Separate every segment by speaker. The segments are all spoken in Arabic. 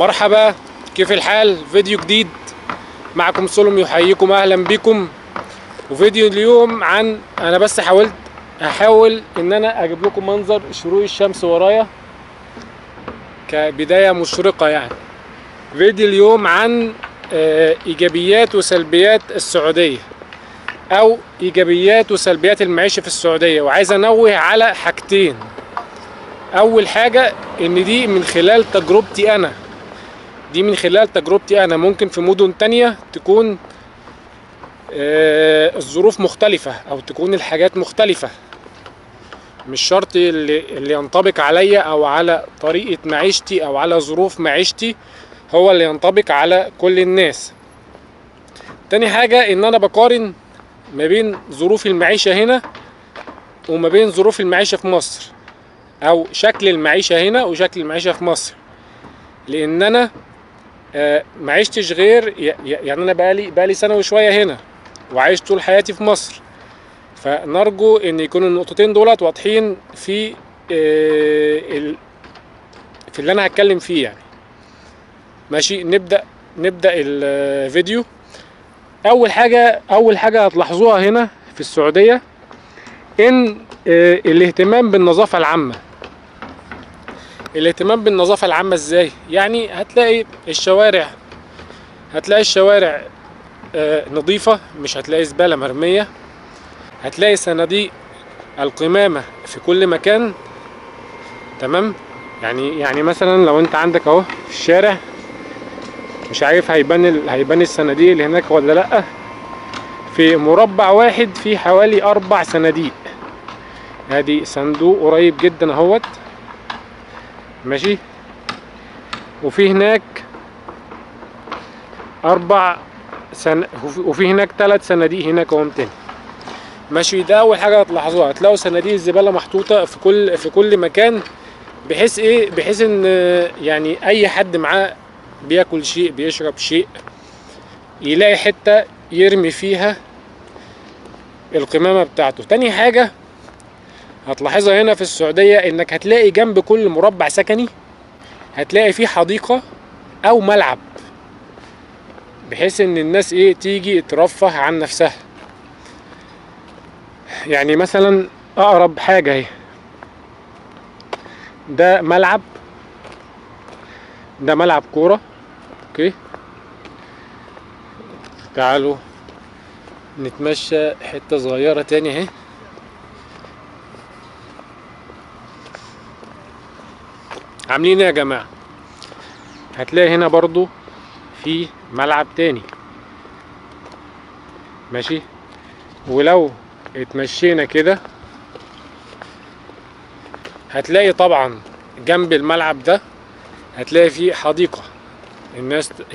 Speaker 1: مرحبا، كيف الحال؟ فيديو جديد معكم سولم يحييكم، اهلا بكم. وفيديو اليوم عن انا بس هحاول ان انا اجيب لكم منظر شروق الشمس ورايا كبداية مشرقة. يعني فيديو اليوم عن ايجابيات وسلبيات السعودية، او ايجابيات وسلبيات المعيشة في السعودية. وعايز انوه على حاجتين. اول حاجة ان دي من خلال تجربتي انا. ممكن في مدن تانية تكون الظروف مختلفة او تكون الحاجات مختلفة. مش شرط اللي ينطبق عليا او على طريقة معيشتي او على ظروف معيشتي هو اللي ينطبق على كل الناس. تاني حاجة ان انا بقارن ما بين ظروف المعيشة هنا وما بين ظروف المعيشة في مصر، او شكل المعيشة هنا وشكل المعيشة في مصر. لان انا معيشتش غير يعني انا بقالي سنة وشوية هنا، وعايش طول حياتي في مصر. فنرجو ان يكونوا النقطتين دولت واضحين في اللي انا هتكلم فيه. يعني ماشي، نبدأ الفيديو. اول حاجة هتلاحظوها هنا في السعودية ان الاهتمام بالنظافة العامة. ازاي؟ يعني هتلاقي الشوارع نظيفة، مش هتلاقي زبالة مرمية. هتلاقي صناديق القمامة في كل مكان. تمام. يعني مثلا لو انت عندك اهو في الشارع، مش عارف هيبان الصناديق اللي هناك ولا لا. في مربع واحد في حوالي 4 صناديق. ادي صندوق قريب جدا اهوت، ماشي. وفي هناك وفي هناك 3 صناديق هناك اهم تاني، ماشي. ده اول حاجه هتلاحظوها. هتلاقوا صناديق الزباله محطوطه في كل مكان، بحيث ان يعني اي حد معاه بياكل شيء بيشرب شيء يلاقي حته يرمي فيها القمامه بتاعته. تاني حاجه هتلاحظها هنا في السعوديه انك هتلاقي جنب كل مربع سكني هتلاقي فيه حديقه او ملعب، بحيث ان الناس تيجي ترفه عن نفسها. يعني مثلا اقرب حاجه اهي، ده ملعب كوره. اوكي، تعالوا نتمشى حته صغيره تاني اهي. عاملين ايه يا جماعه؟ هتلاقي هنا برضو في ملعب تاني، ماشي. ولو اتمشينا كده هتلاقي طبعا جنب الملعب ده هتلاقي فيه حديقة.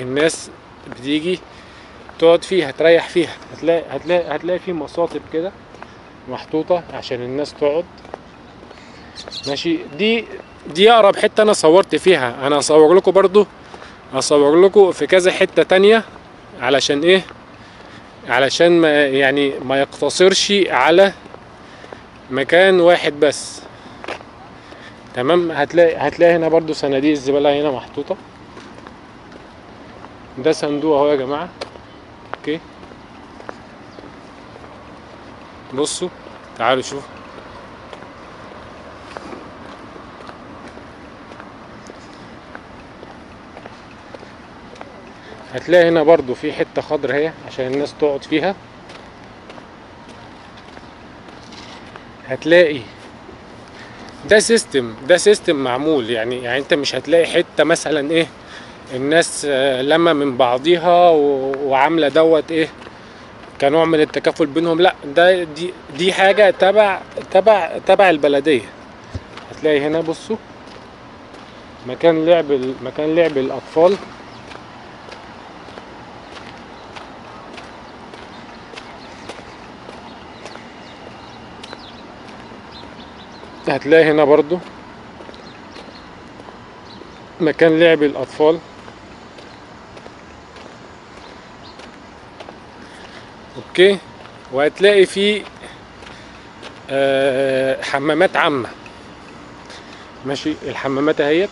Speaker 1: الناس بتيجي تقعد فيها تريح فيها. هتلاقي فيه مصاطب كده محطوطة عشان الناس تقعد، ماشي. دي اقرب حتة انا صورت فيها. انا هصور لكم في كذا حتة تانية. علشان ما يقتصرش على مكان واحد بس. تمام. هتلاقي هنا برضو صناديق الزبالة هنا محطوطة. ده صندوق اهو يا جماعة. اوكي، بصوا، تعالوا شوفوا. هتلاقي هنا برضو في حتة خضرا اهي عشان الناس تقعد فيها. هتلاقي ده سيستم معمول. يعني انت مش هتلاقي حتة مثلا الناس لما من بعضيها وعاملة دوت كنوع من التكافل بينهم. لا، دي حاجة تبع البلدية. هتلاقي هنا بصوا مكان لعب الأطفال. هتلاقي هنا برضو مكان لعب الأطفال. اوكي. وهتلاقي فيه حمامات عامة، ماشي. الحمامات اهيت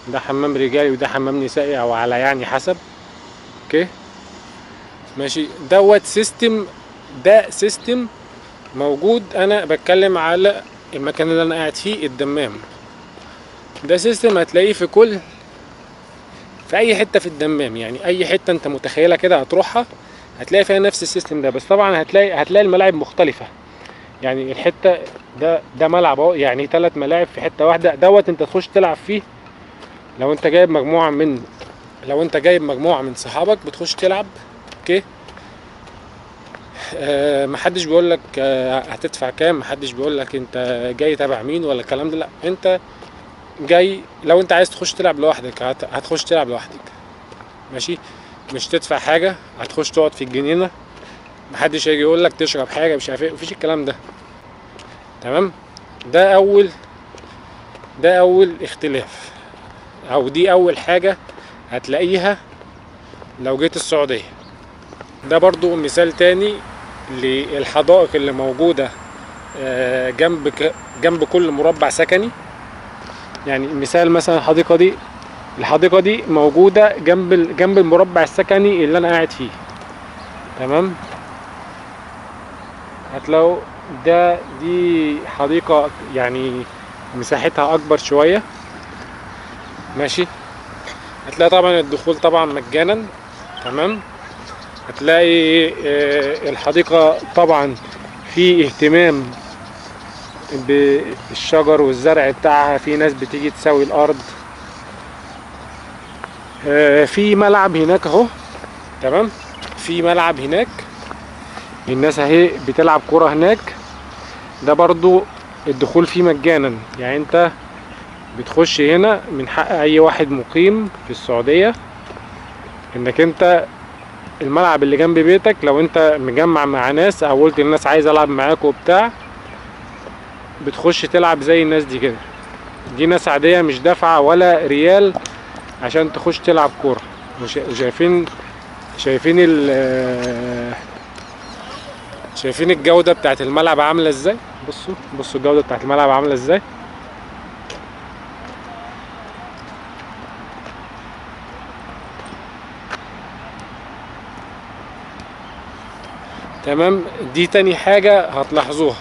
Speaker 1: ده حمام رجالي وده حمام نسائي او على يعني حسب. اوكي ماشي. دوت سيستم، ده سيستم موجود. انا بتكلم على المكان اللي انا قاعد فيه، الدمام. ده سيستم هتلاقيه في اي حته في الدمام، يعني اي حته انت متخيلها كده هتروحها هتلاقي فيها نفس السيستم ده. بس طبعا هتلاقي الملاعب مختلفه. يعني الحته ده ملعب اهو، يعني 3 ملاعب في حته واحده. دوت انت تخش تلعب فيه لو انت جايب مجموعه من صحابك بتخش تلعب. اوكي. محدش بيقول لك هتدفع كام، محدش بيقول لك انت جاي تبع مين ولا الكلام ده. لا، انت جاي لو انت عايز تخش تلعب لوحدك هتخش تلعب لوحدك. ماشي. مش تدفع حاجه، هتخش تقعد في الجنينه، محدش هيجي يقول لك تشرب حاجه مش عارف ايه، مفيش الكلام ده. تمام. ده اول اختلاف، او دي اول حاجه هتلاقيها لو جيت السعوديه. ده برضو مثال تاني للحدائق اللي موجوده جنب كل مربع سكني. يعني مثال مثلا الحديقه دي موجوده جنب المربع السكني اللي انا قاعد فيه. تمام. هتلاقوا دي حديقه يعني مساحتها اكبر شويه. ماشي. هتلاقي طبعا الدخول طبعا مجانا. تمام. هتلاقي الحديقة طبعا في اهتمام بالشجر والزرع بتاعها، في ناس بتيجي تسوي الارض. في ملعب هناك اهو. تمام. في ملعب هناك الناس اهي بتلعب كرة هناك. ده برضو الدخول فيه مجانا. يعني انت بتخش هنا من حق اي واحد مقيم في السعودية انك انت الملعب اللي جنب بيتك لو انت مجمع مع ناس او قلت للناس عايز العب معاكوا وبتاع، بتخش تلعب زي الناس دي كده. دي ناس عادية مش دافعة ولا ريال عشان تخش تلعب كورة. شايفين شايفين الجودة بتاعت الملعب عاملة ازاي. بصوا الجودة بتاعت الملعب عاملة ازاي. تمام. دي تاني حاجة هتلاحظوها.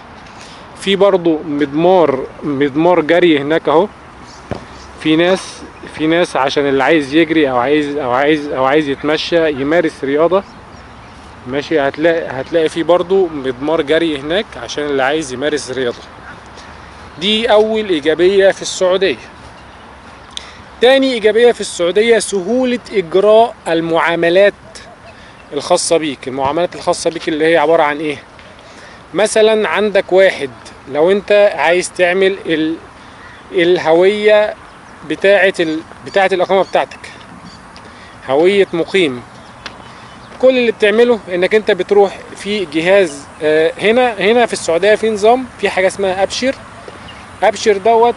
Speaker 1: في برضو مضمار جري هناك اهو. في ناس عشان اللي عايز يجري او عايز يتمشى يمارس رياضة. ماشي. هتلاقي في برضو مضمار جري هناك عشان اللي عايز يمارس رياضة. دي اول ايجابية في السعودية. تاني ايجابية في السعودية سهولة اجراء المعاملات الخاصة بيك. المعاملات الخاصة بيك اللي هي عبارة عن ايه؟ مثلا عندك واحد، لو انت عايز تعمل الهوية بتاعة الإقامة بتاعتك، هوية مقيم، كل اللي بتعمله انك انت بتروح في جهاز هنا في السعودية في نظام، في حاجة اسمها ابشر دوت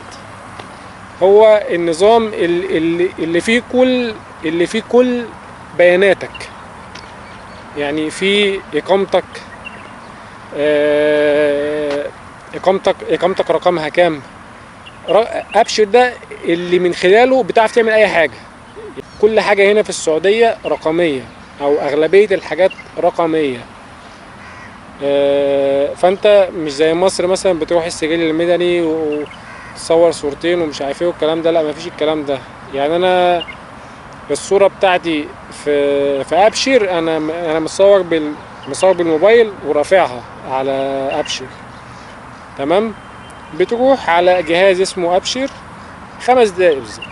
Speaker 1: هو النظام اللي فيه كل بياناتك. يعني في اقامتك اقامتك رقمها كام. ابشر ده اللي من خلاله بتعرف تعمل اي حاجة. كل حاجة هنا في السعودية رقمية، او اغلبية الحاجات رقمية. فانت مش زي مصر مثلا بتروح السجل المدني وتصور صورتين ومش عارف ايه والكلام ده. لا، مفيش الكلام ده. يعني انا الصورة بتاعتي في ابشر انا مصور بالموبايل ورافعها على ابشر. تمام. بتروح على جهاز اسمه ابشر 5 دقايق بالظبط.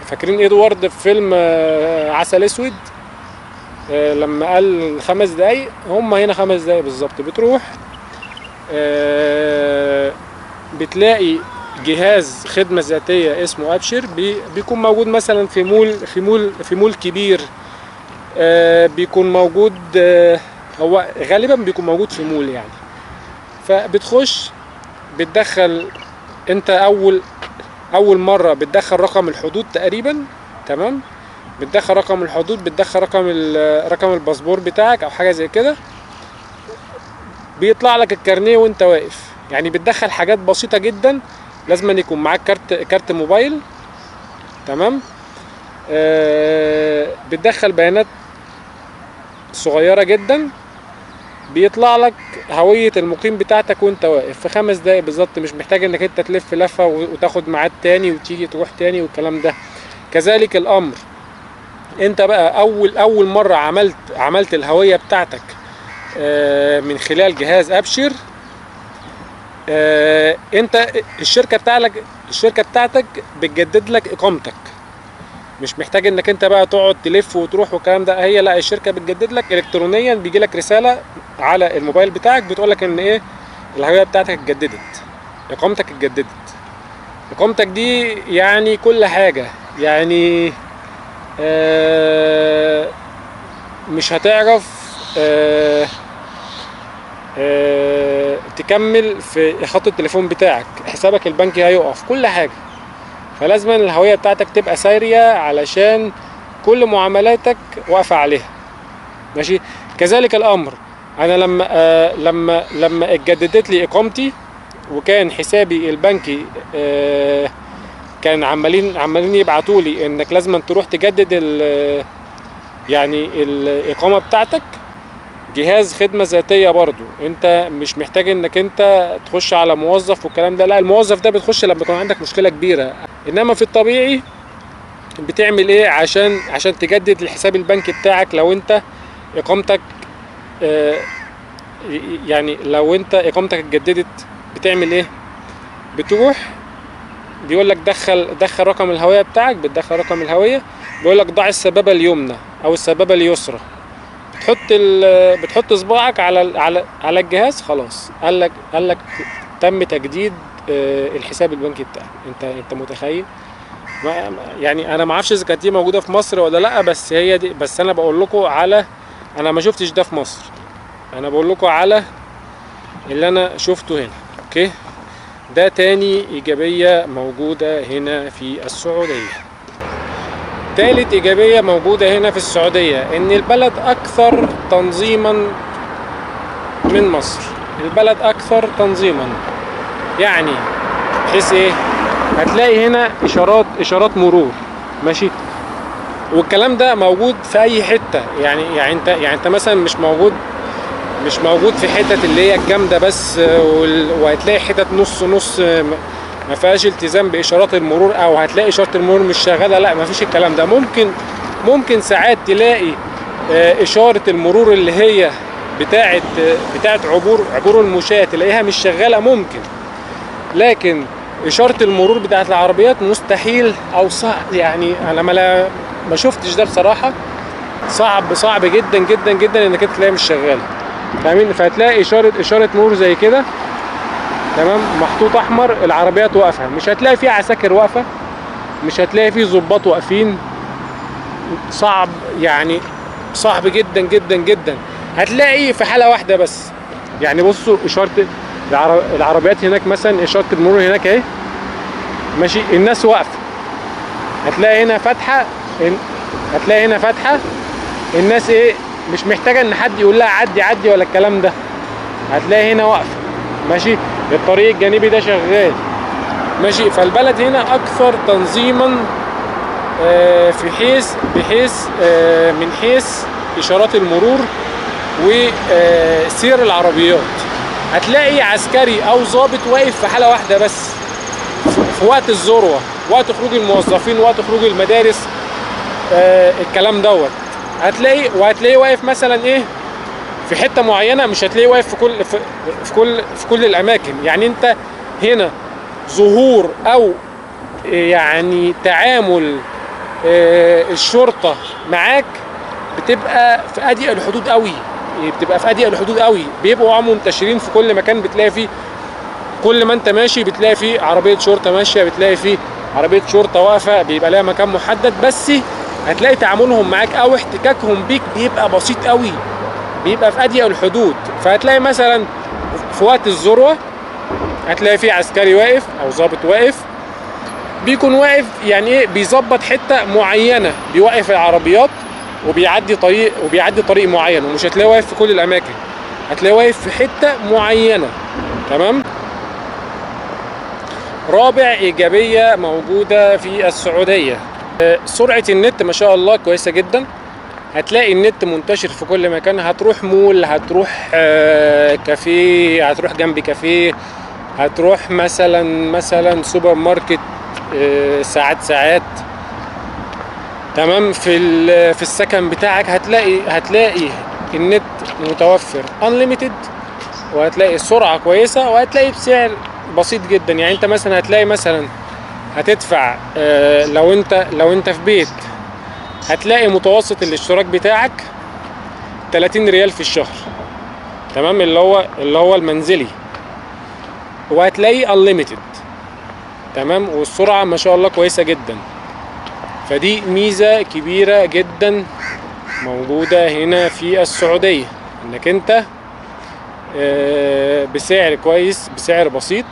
Speaker 1: فاكرين ادوارد في فيلم عسل اسود لما قال 5 دقايق؟ هم هنا 5 دقايق بالظبط. بتروح بتلاقي جهاز خدمة ذاتية اسمه ابشر بيكون موجود مثلا في مول كبير. بيكون موجود هو غالبا بيكون موجود في مول يعني. فبتخش بتدخل انت اول مرة بتدخل رقم الحدود تقريبا. تمام. بتدخل رقم الحدود، بتدخل رقم الباسبور بتاعك او حاجة زي كده. بيطلع لك الكارنيه وانت واقف. يعني بتدخل حاجات بسيطة جدا. لازم يكون معاك كارت موبايل. تمام. بتدخل بيانات صغيرة جدا، بيطلع لك هوية المقيم بتاعتك وانت واقف في 5 دقايق بالظبط. مش محتاج انك انت تلف لفة وتاخد ميعاد تاني وتيجي تروح تاني والكلام ده. كذلك الامر، انت بقى اول مرة عملت الهوية بتاعتك من خلال جهاز ابشر، انت الشركة بتاعتك بتجدد لك اقامتك. مش محتاج انك انت بقى تقعد تلف وتروح والكلام ده. هي لا، الشركة بتجدد لك الكترونيا، بيجي لك رسالة على الموبايل بتاعك بتقول لك ان ايه، الهوية بتاعتك اتجددت، اقامتك اتجددت. اقامتك دي يعني كل حاجة، يعني مش هتعرف تكمل في خط التليفون بتاعك، حسابك البنكي هيقف، كل حاجة. فلازم الهوية بتاعتك تبقى سارية علشان كل معاملاتك واقفة عليها، ماشي. كذلك الامر، انا لما اتجددت لي اقامتي وكان حسابي البنكي كان عمالين يبعتوا لي انك لازم تروح تجدد يعني الاقامة بتاعتك. جهاز خدمة ذاتية برضو، انت مش محتاج انك انت تخش على موظف والكلام ده. لا، الموظف ده بتخش لما يكون عندك مشكلة كبيرة. انما في الطبيعي بتعمل ايه عشان تجدد الحساب البنكي بتاعك؟ لو انت اقامتك يعني لو انت اقامتك اتجددت بتعمل ايه؟ بتروح بيقول لك دخل رقم الهوية بتاعك، بتدخل رقم الهوية، بيقول لك ضع السبابة اليمنى او السبابة اليسرى، بتحط صباعك على الجهاز، خلاص قال لك تم تجديد الحساب البنكي بتاعك. انت متخيل؟ يعني انا ما اعرفش اذا كانت دي موجوده في مصر ولا لا، بس هي دي. بس انا بقول لكم انا ما شفتش ده في مصر، انا بقول لكم على اللي انا شفته هنا. اوكي، ده تاني ايجابيه موجوده هنا في السعوديه. تالت ايجابيه موجوده هنا في السعوديه، ان البلد اكثر تنظيما من مصر. البلد اكثر تنظيما، يعني بحيث ايه؟ هتلاقي هنا اشارات مرور، ماشي. والكلام ده موجود في اي حته، يعني انت مثلا مش موجود في حتت اللي هي الجامده بس، وهتلاقي حتت نص ما فيهاش التزام باشارات المرور، او هتلاقي اشاره المرور مش شغاله. لا، ما فيش الكلام ده. ممكن ساعات تلاقي اشاره المرور اللي هي بتاعه عبور المشاة تلاقيها مش شغاله، ممكن. لكن اشاره المرور بتاعه العربيات مستحيل، او صعب. يعني انا ما شفتش ده بصراحه. صعب جدا جدا جدا انك انت تلاقيها مش شغاله، فاهمين؟ فهتلاقي اشاره مرور زي كده، تمام، محطوط احمر، العربيات واقفه، مش هتلاقي فيه عساكر واقفه، مش هتلاقي فيه ضباط واقفين. صعب، يعني صعب جدا جدا جدا. هتلاقي في حاله واحده بس، يعني بصوا اشاره العربيات هناك، مثلا اشاره المرور هناك اهي، ماشي، الناس واقفه. هتلاقي هنا فتحه، الناس ايه، مش محتاجه ان حد يقول لها عدي ولا الكلام ده. هتلاقي هنا واقفه، ماشي، الطريق الجانبي ده شغال، ماشي. فالبلد هنا اكثر تنظيما من حيث اشارات المرور وسير العربيات. هتلاقي عسكري او ضابط واقف في حاله واحده بس، في وقت الذروه، وقت خروج الموظفين، وقت خروج المدارس، الكلام دوت. وهتلاقيه واقف مثلا ايه في حته معينه، مش هتلاقيه واقف في كل الاماكن. يعني انت هنا ظهور او يعني تعامل الشرطه معاك بتبقى في اضيق الحدود قوي، بيبقوا منتشرين في كل مكان. بتلاقي فيه كل ما انت ماشي بتلاقي فيه عربيه شرطه ماشيه، بتلاقي فيه عربيه شرطه واقفه، بيبقى لها مكان محدد. بس هتلاقي تعاملهم معاك او احتكاكهم بيك بيبقى بسيط قوي، بيبقى في اضيق الحدود. فهتلاقي مثلا في وقت الذروه هتلاقي فيه عسكري واقف او ضابط واقف، بيكون واقف يعني ايه، بيظبط حته معينه، بيوقف العربيات وبيعدي طريق معين. ومش هتلاقيه واقف في كل الاماكن، هتلاقيه واقف في حته معينه، تمام. رابع ايجابيه موجوده في السعوديه، سرعة النت ما شاء الله كويسة جدا. هتلاقي النت منتشر في كل مكان. هتروح مول، هتروح كافيه، هتروح جنب كافيه، هتروح مثلا سوبر ماركت، ساعات تمام. في السكن بتاعك هتلاقي النت متوفر unlimited، وهتلاقي السرعة كويسة، وهتلاقي بسعر بسيط جدا. يعني انت مثلا هتلاقي هتدفع لو انت في بيت، هتلاقي متوسط الاشتراك بتاعك 30 ريال في الشهر، تمام، اللي هو المنزلي، وهتلاقي unlimited، تمام، والسرعة ما شاء الله كويسة جدا. فدي ميزة كبيرة جدا موجودة هنا في السعودية، انك انت بسعر كويس، بسعر بسيط،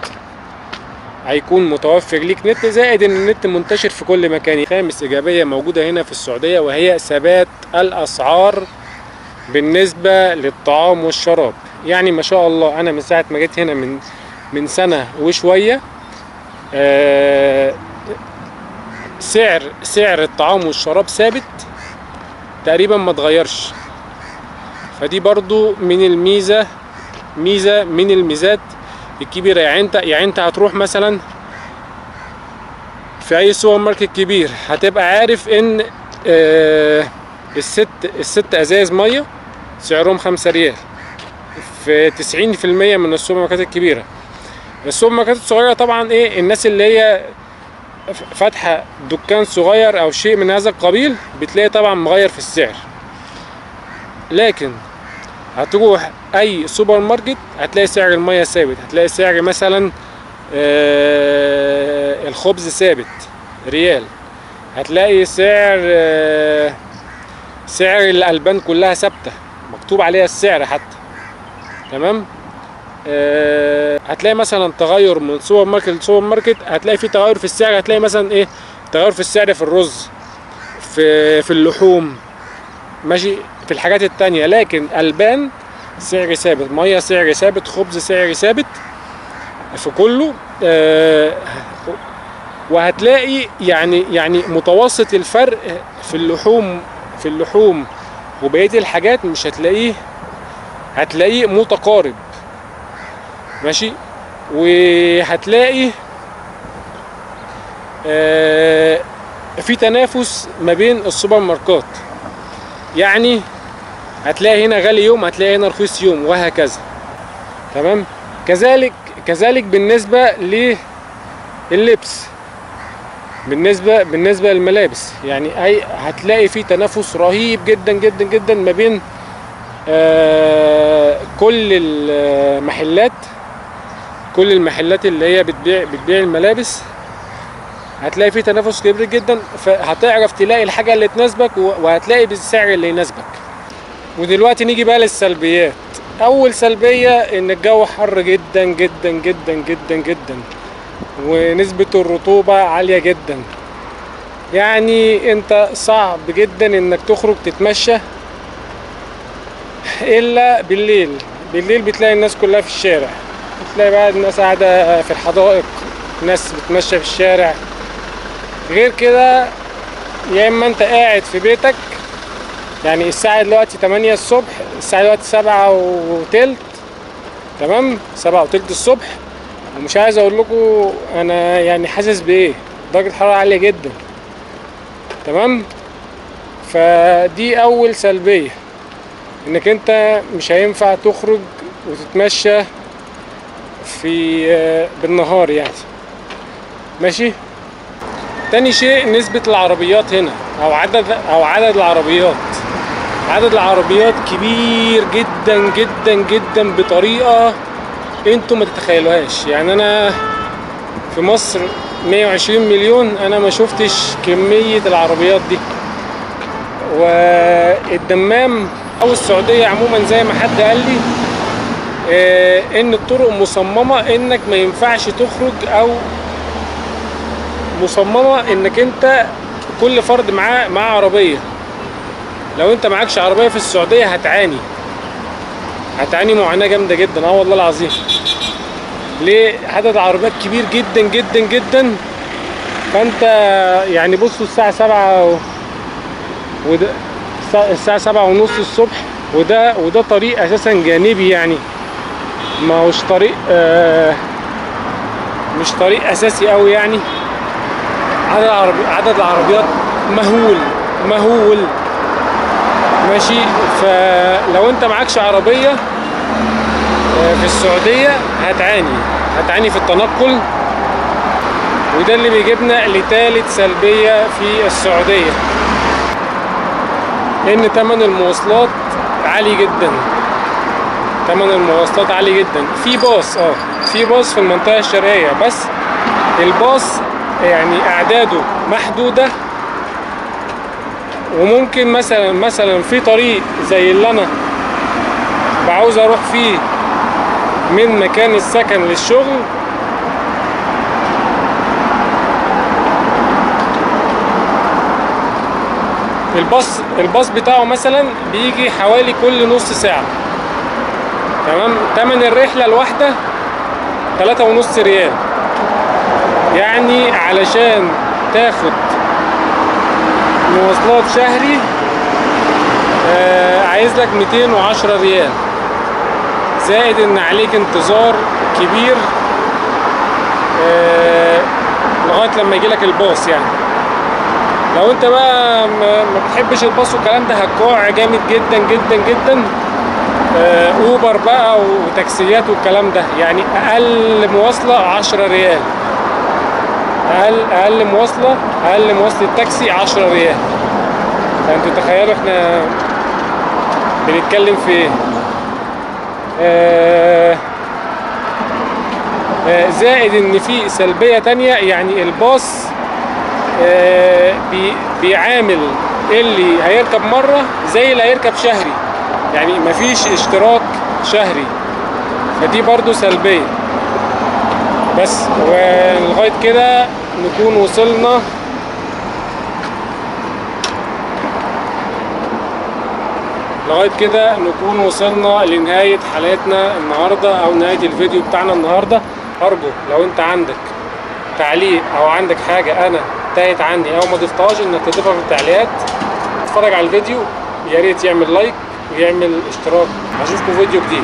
Speaker 1: هيكون متوفر ليك نت، زائد ان النت منتشر في كل مكان. خامس ايجابية موجودة هنا في السعودية، وهي ثبات الاسعار بالنسبة للطعام والشراب. يعني ما شاء الله انا من ساعة ما جيت هنا من سنة وشوية، سعر الطعام والشراب ثابت تقريبا ما اتغيرش. فدي برضو ميزة من الميزات الكبيرة. يعني انت هتروح مثلا في اي سوبر ماركت كبير، هتبقى عارف ان الست ازايز مية سعرهم 5 ريال في 90% من السوبر ماركتات الكبيرة. السوبر ماركتات الصغيرة طبعا الناس اللي هي فاتحة دكان صغير او شيء من هذا القبيل بتلاقي طبعا مغير في السعر. لكن هتروح اي سوبر ماركت هتلاقي سعر المية ثابت، هتلاقي سعر مثلا الخبز ثابت ريال، هتلاقي سعر الألبان كلها ثابتة مكتوب عليها السعر حتى، تمام. هتلاقي مثلا تغير من سوبر ماركت لسوبر ماركت، هتلاقي في تغير في السعر. هتلاقي مثلا تغير في السعر في الرز، في اللحوم، ماشي، في الحاجات التانية. لكن ألبان سعر ثابت، مية سعر ثابت، خبز سعر ثابت في كله. وهتلاقي يعني متوسط الفرق في اللحوم وبقية الحاجات مش هتلاقيه متقارب، ماشي. وهتلاقي في تنافس ما بين السوبر ماركات. يعني هتلاقي هنا غالي يوم، هتلاقي هنا رخيص يوم، وهكذا، تمام. كذلك بالنسبة لللبس، بالنسبة للملابس، يعني هتلاقي في تنافس رهيب جدا جدا جدا ما بين كل المحلات اللي هي بتبيع الملابس. هتلاقي في تنافس كبير جدا، فهتعرف تلاقي الحاجة اللي تناسبك، وهتلاقي بالسعر اللي يناسبك. ودلوقتي نيجي بقى للسلبيات. اول سلبية ان الجو حر جدا جدا جدا جدا جدا، ونسبة الرطوبة عالية جدا. يعني انت صعب جدا انك تخرج تتمشى الا بالليل بتلاقي الناس كلها في الشارع، بتلاقي بقى الناس قاعدة في الحدائق، ناس بتمشى في الشارع. غير كده يا اما انت قاعد في بيتك. يعني الساعة دلوقتي 8 الصبح، الساعة دلوقتي 7:15، تمام، 7:15 الصبح، ومش عايز اقول لكم انا يعني حاسس بايه، درجة الحرارة عالية جدا، تمام. فدي اول سلبية، انك انت مش هينفع تخرج وتتمشى بالنهار يعني، ماشي. تاني شيء نسبة العربيات هنا، او عدد العربيات. عدد العربيات كبير جدا جدا جدا بطريقة انتوا ما تتخيلوهاش. يعني انا في مصر 120 مليون، انا ما شفتش كمية العربيات دي. والدمام او السعودية عموما زي ما حد قال لي ان الطرق مصممة انك ما ينفعش تخرج، او مصممة انك انت كل فرد معاه عربية. لو انت معكش عربية في السعودية هتعاني معاناة جامدة جدا، والله العظيم. ليه؟ عدد عربيات كبير جدا جدا جدا فانت يعني بصوا الساعة 7 وده الساعة 7:30 الصبح، وده طريق اساسا جانبي، يعني ما هوش طريق مش طريق اساسي قوي يعني. عدد العربيات مهول ماشي. فلو انت معكش عربية في السعودية هتعاني في التنقل، وده اللي بيجيبنا لثالث سلبية في السعودية، ان تمن المواصلات عالي جدا. تمن المواصلات عالي جدا. في باص في المنطقة الشرقية، بس الباص يعني اعداده محدودة، وممكن مثلا في طريق زي اللي انا بعوز اروح فيه من مكان السكن للشغل، الباص بتاعه مثلا بيجي حوالي كل نص ساعة، تمام. تمن الرحلة الواحدة 3.5 ريال، يعني علشان تاخد مواصلات شهري عايز لك 210 ريال، زائد ان عليك انتظار كبير لغاية لما يجيلك الباص. يعني لو انت بقى ما بتحبش الباص والكلام ده، هتجوع جامد جدا جدا جدا. اوبر بقى وتاكسيات والكلام ده، يعني اقل مواصلة 10 ريال، اقل مواصلة تاكسي 10 ريال. فانتوا تخيلوا احنا بنتكلم في ايه. زائد ان في سلبية تانية، يعني الباص بيعامل اللي هيركب مرة زي اللي هيركب شهري، يعني مفيش اشتراك شهري، فدي برضو سلبية. بس ولغاية كده نكون وصلنا لنهاية حلقتنا النهاردة، او نهاية الفيديو بتاعنا النهاردة. ارجو لو انت عندك تعليق او عندك حاجة انا تاهت عني او ما ضفتهاش، انك تضيفها في التعليقات. اتفرج على الفيديو، يا ريت يعمل لايك ويعمل اشتراك. اشوفكم فيديو جديد.